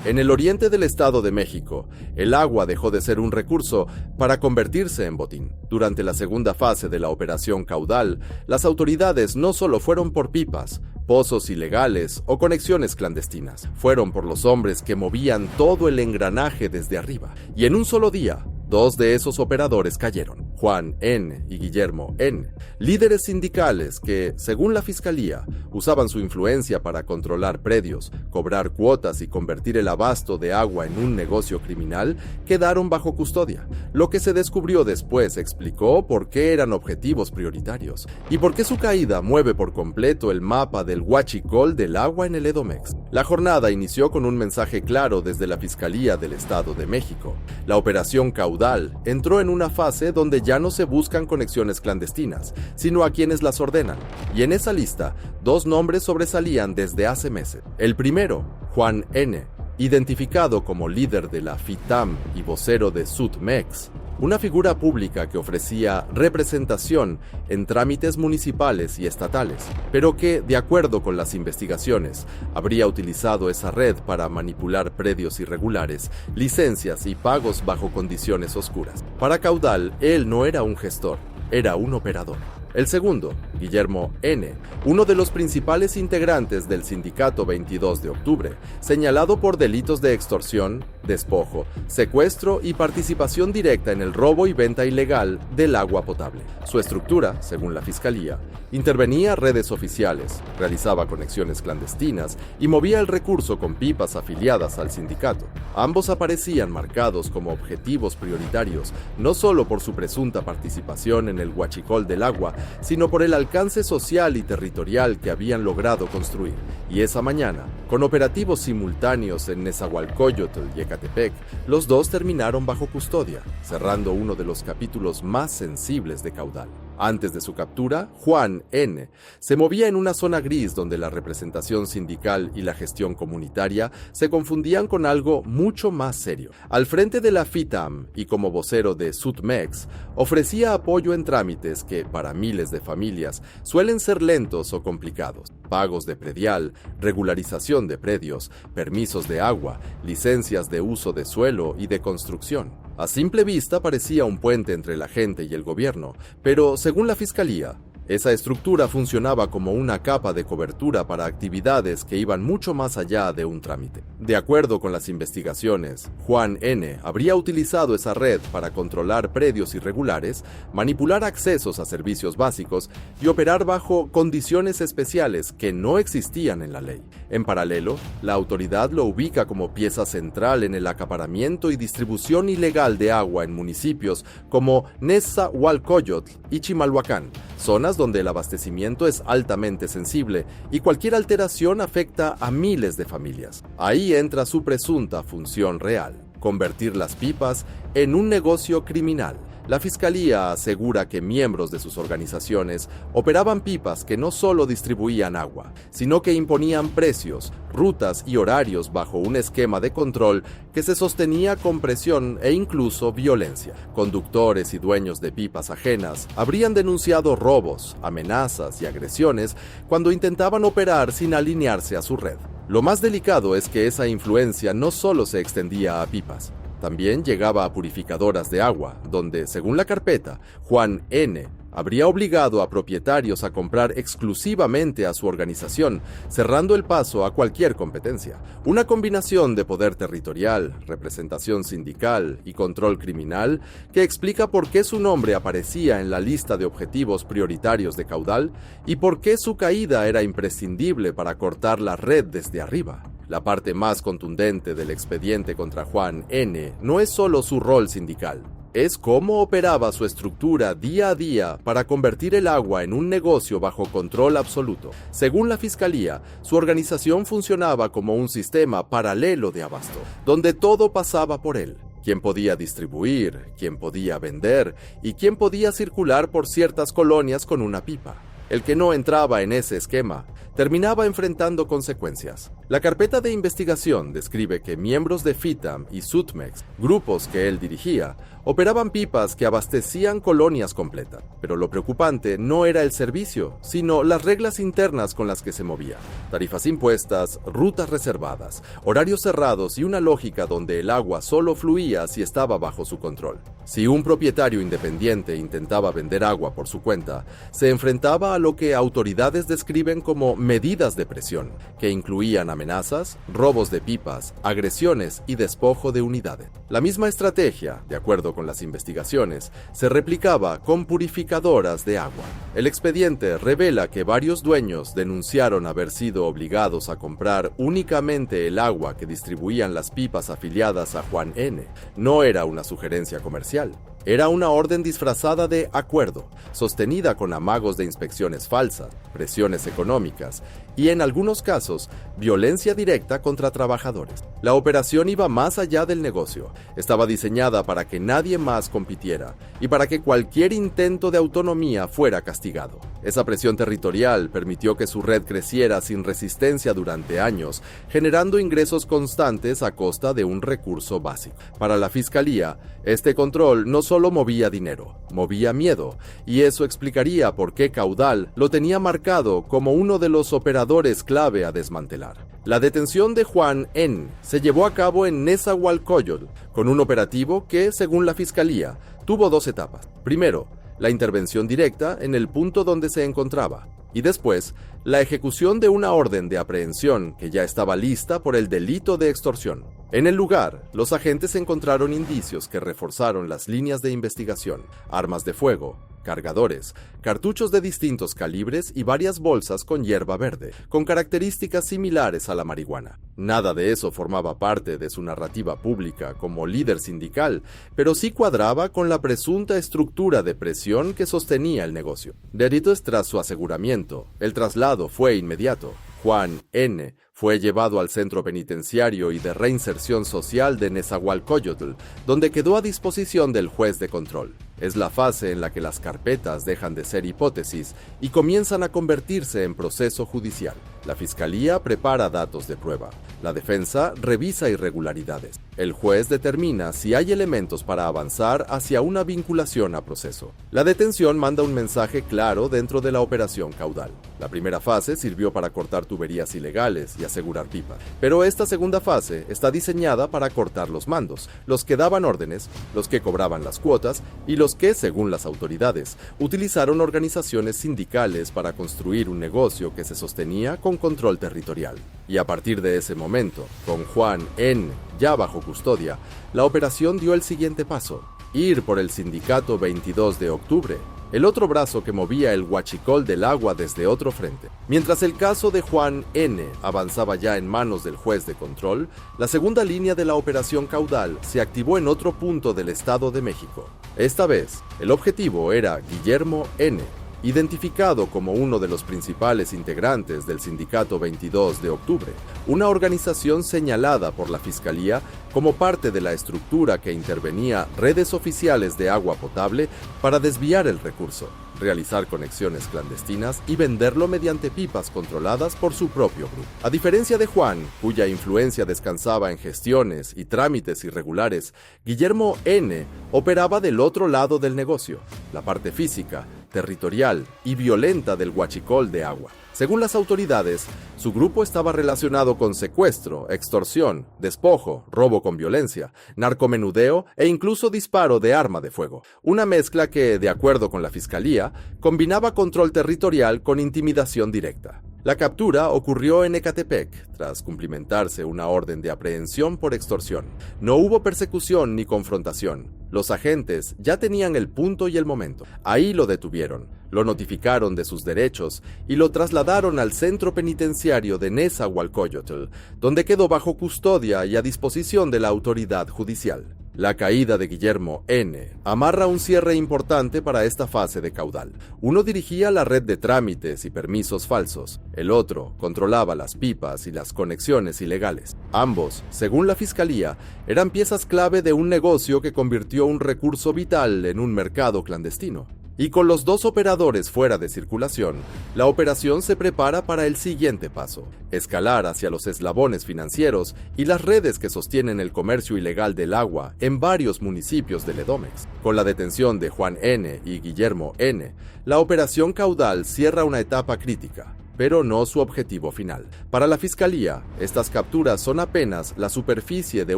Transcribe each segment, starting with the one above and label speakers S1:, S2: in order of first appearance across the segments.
S1: En el oriente del Estado de México, el agua dejó de ser un recurso para convertirse en botín. Durante la segunda fase de la Operación Caudal, las autoridades no solo fueron por pipas, pozos ilegales o conexiones clandestinas, fueron por los hombres que movían todo el engranaje desde arriba. Y en un solo día, 2 de esos operadores cayeron, Juan N. y Guillermo N., líderes sindicales que, según la Fiscalía, usaban su influencia para controlar predios, cobrar cuotas y convertir el abasto de agua en un negocio criminal, quedaron bajo custodia. Lo que se descubrió después explicó por qué eran objetivos prioritarios y por qué su caída mueve por completo el mapa del huachicol del agua en el Edomex. La jornada inició con un mensaje claro desde la Fiscalía del Estado de México. La operación Caudal entró en una fase donde ya no se buscan conexiones clandestinas, sino a quienes las ordenan. Y en esa lista, 2 nombres sobresalían desde hace meses. El primero, Juan N., identificado como líder de la FITAM y vocero de Sudmex, una figura pública que ofrecía representación en trámites municipales y estatales, pero que, de acuerdo con las investigaciones, habría utilizado esa red para manipular predios irregulares, licencias y pagos bajo condiciones oscuras. Para Caudal, él no era un gestor, era un operador. El segundo, Guillermo N., uno de los principales integrantes del sindicato 22 de octubre, señalado por delitos de extorsión, despojo, secuestro y participación directa en el robo y venta ilegal del agua potable. Su estructura, según la Fiscalía, intervenía redes oficiales, realizaba conexiones clandestinas y movía el recurso con pipas afiliadas al sindicato. Ambos aparecían marcados como objetivos prioritarios, no solo por su presunta participación en el huachicol del agua, sino por el alcance social y territorial que habían logrado construir. Y esa mañana, con operativos simultáneos en Nezahualcóyotl y Ecatepec, los 2 terminaron bajo custodia, cerrando uno de los capítulos más sensibles de Caudal. Antes de su captura, Juan N. se movía en una zona gris donde la representación sindical y la gestión comunitaria se confundían con algo mucho más serio. Al frente de la FITAM y como vocero de Sudmex, ofrecía apoyo en trámites que, para miles de familias, suelen ser lentos o complicados. Pagos de predial, regularización de predios, permisos de agua, licencias de uso de suelo y de construcción. A simple vista parecía un puente entre la gente y el gobierno, pero según la Fiscalía, esa estructura funcionaba como una capa de cobertura para actividades que iban mucho más allá de un trámite. De acuerdo con las investigaciones, Juan N. habría utilizado esa red para controlar predios irregulares, manipular accesos a servicios básicos y operar bajo condiciones especiales que no existían en la ley. En paralelo, la autoridad lo ubica como pieza central en el acaparamiento y distribución ilegal de agua en municipios como Nezahualcóyotl y Chimalhuacán, zonas donde el abastecimiento es altamente sensible y cualquier alteración afecta a miles de familias. Ahí entra su presunta función real: convertir las pipas en un negocio criminal. La Fiscalía asegura que miembros de sus organizaciones operaban pipas que no solo distribuían agua, sino que imponían precios, rutas y horarios bajo un esquema de control que se sostenía con presión e incluso violencia. Conductores y dueños de pipas ajenas habrían denunciado robos, amenazas y agresiones cuando intentaban operar sin alinearse a su red. Lo más delicado es que esa influencia no solo se extendía a pipas. También llegaba a purificadoras de agua, donde, según la carpeta, Juan N. habría obligado a propietarios a comprar exclusivamente a su organización, cerrando el paso a cualquier competencia. Una combinación de poder territorial, representación sindical y control criminal que explica por qué su nombre aparecía en la lista de objetivos prioritarios de Caudal y por qué su caída era imprescindible para cortar la red desde arriba. La parte más contundente del expediente contra Juan N. no es solo su rol sindical, es cómo operaba su estructura día a día para convertir el agua en un negocio bajo control absoluto. Según la Fiscalía, su organización funcionaba como un sistema paralelo de abasto, donde todo pasaba por él. Quién podía distribuir, quién podía vender y quién podía circular por ciertas colonias con una pipa. El que no entraba en ese esquema terminaba enfrentando consecuencias. La carpeta de investigación describe que miembros de FITAM y Sutmex, grupos que él dirigía, operaban pipas que abastecían colonias completas. Pero lo preocupante no era el servicio, sino las reglas internas con las que se movía. Tarifas impuestas, rutas reservadas, horarios cerrados y una lógica donde el agua solo fluía si estaba bajo su control. Si un propietario independiente intentaba vender agua por su cuenta, se enfrentaba a lo que autoridades describen como medidas de presión, que incluían amenazas, robos de pipas, agresiones y despojo de unidades. La misma estrategia, de acuerdo con las investigaciones, se replicaba con purificadoras de agua. El expediente revela que varios dueños denunciaron haber sido obligados a comprar únicamente el agua que distribuían las pipas afiliadas a Juan N. No era una sugerencia comercial. Era una orden disfrazada de acuerdo, sostenida con amagos de inspecciones falsas, presiones económicas y, en algunos casos, violencia directa contra trabajadores. La operación iba más allá del negocio. Estaba diseñada para que nadie más compitiera y para que cualquier intento de autonomía fuera castigado. Esa presión territorial permitió que su red creciera sin resistencia durante años, generando ingresos constantes a costa de un recurso básico. Para la Fiscalía, este control no solo movía dinero, movía miedo, y eso explicaría por qué Caudal lo tenía marcado como uno de los operadores clave a desmantelar. La detención de Juan N. se llevó a cabo en Nezahualcóyotl, con un operativo que, según la Fiscalía, tuvo dos etapas. Primero, la intervención directa en el punto donde se encontraba, y después, la ejecución de una orden de aprehensión que ya estaba lista por el delito de extorsión. En el lugar, los agentes encontraron indicios que reforzaron las líneas de investigación: armas de fuego, cargadores, cartuchos de distintos calibres y varias bolsas con hierba verde, con características similares a la marihuana. Nada de eso formaba parte de su narrativa pública como líder sindical, pero sí cuadraba con la presunta estructura de presión que sostenía el negocio. Deritos tras su aseguramiento, el traslado fue inmediato. Juan N. fue llevado al Centro Penitenciario y de Reinserción Social de Nezahualcóyotl, donde quedó a disposición del juez de control. Es la fase en la que las carpetas dejan de ser hipótesis y comienzan a convertirse en proceso judicial. La Fiscalía prepara datos de prueba. La defensa revisa irregularidades. El juez determina si hay elementos para avanzar hacia una vinculación a proceso. La detención manda un mensaje claro dentro de la operación Caudal. La primera fase sirvió para cortar tuberías ilegales y asegurar pipas. Pero esta segunda fase está diseñada para cortar los mandos, los que daban órdenes, los que cobraban las cuotas y los que, según las autoridades, utilizaron organizaciones sindicales para construir un negocio que se sostenía con control territorial. Y a partir de ese momento, con Juan N. ya bajo custodia, la operación dio el siguiente paso: ir por el sindicato 22 de octubre, el otro brazo que movía el huachicol del agua desde otro frente. Mientras el caso de Juan N. avanzaba ya en manos del juez de control, la segunda línea de la operación Caudal se activó en otro punto del Estado de México. Esta vez, el objetivo era Guillermo N., identificado como uno de los principales integrantes del Sindicato 22 de Octubre, una organización señalada por la Fiscalía como parte de la estructura que intervenía redes oficiales de agua potable para desviar el recurso, realizar conexiones clandestinas y venderlo mediante pipas controladas por su propio grupo. A diferencia de Juan, cuya influencia descansaba en gestiones y trámites irregulares, Guillermo N. operaba del otro lado del negocio, la parte física, territorial y violenta del huachicol de agua. Según las autoridades, su grupo estaba relacionado con secuestro, extorsión, despojo, robo con violencia, narcomenudeo e incluso disparo de arma de fuego. Una mezcla que, de acuerdo con la Fiscalía, combinaba control territorial con intimidación directa. La captura ocurrió en Ecatepec, tras cumplimentarse una orden de aprehensión por extorsión. No hubo persecución ni confrontación. Los agentes ya tenían el punto y el momento. Ahí lo detuvieron, lo notificaron de sus derechos y lo trasladaron al centro penitenciario de Nezahualcóyotl, donde quedó bajo custodia y a disposición de la autoridad judicial. La caída de Guillermo N. amarra un cierre importante para esta fase de Caudal. Uno dirigía la red de trámites y permisos falsos. El otro controlaba las pipas y las conexiones ilegales. Ambos, según la Fiscalía, eran piezas clave de un negocio que convirtió un recurso vital en un mercado clandestino. Y con los dos operadores fuera de circulación, la operación se prepara para el siguiente paso: escalar hacia los eslabones financieros y las redes que sostienen el comercio ilegal del agua en varios municipios del Edomex. Con la detención de Juan N. y Guillermo N., la operación Caudal cierra una etapa crítica, pero no su objetivo final. Para la Fiscalía, estas capturas son apenas la superficie de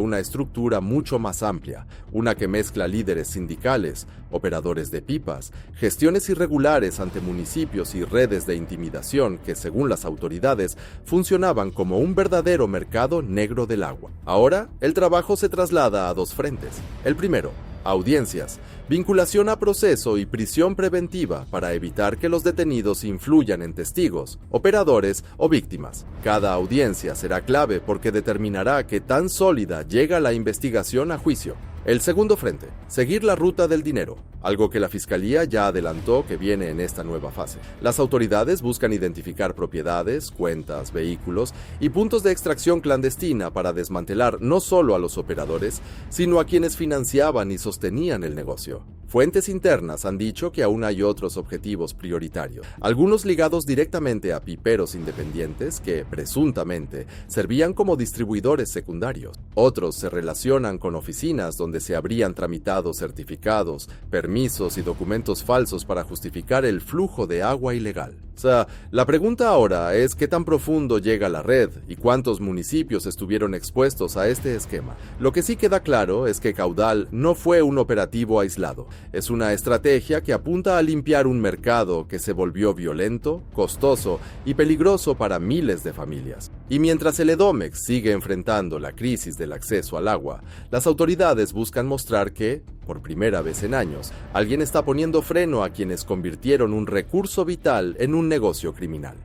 S1: una estructura mucho más amplia, una que mezcla líderes sindicales, operadores de pipas, gestiones irregulares ante municipios y redes de intimidación que, según las autoridades, funcionaban como un verdadero mercado negro del agua. Ahora, el trabajo se traslada a dos frentes. El primero, audiencias, vinculación a proceso y prisión preventiva para evitar que los detenidos influyan en testigos, operadores o víctimas. Cada audiencia será clave porque determinará qué tan sólida llega la investigación a juicio. El segundo frente, seguir la ruta del dinero, algo que la Fiscalía ya adelantó que viene en esta nueva fase. Las autoridades buscan identificar propiedades, cuentas, vehículos y puntos de extracción clandestina para desmantelar no solo a los operadores, sino a quienes financiaban y sostenían el negocio. Fuentes internas han dicho que aún hay otros objetivos prioritarios, algunos ligados directamente a piperos independientes que, presuntamente, servían como distribuidores secundarios. Otros se relacionan con oficinas donde se habrían tramitado certificados, permisos y documentos falsos para justificar el flujo de agua ilegal. O sea, la pregunta ahora es qué tan profundo llega la red y cuántos municipios estuvieron expuestos a este esquema. Lo que sí queda claro es que Caudal no fue un operativo aislado. Es una estrategia que apunta a limpiar un mercado que se volvió violento, costoso y peligroso para miles de familias. Y mientras el Edomex sigue enfrentando la crisis del acceso al agua, las autoridades buscan mostrar que, por primera vez en años, alguien está poniendo freno a quienes convirtieron un recurso vital en un negocio criminal.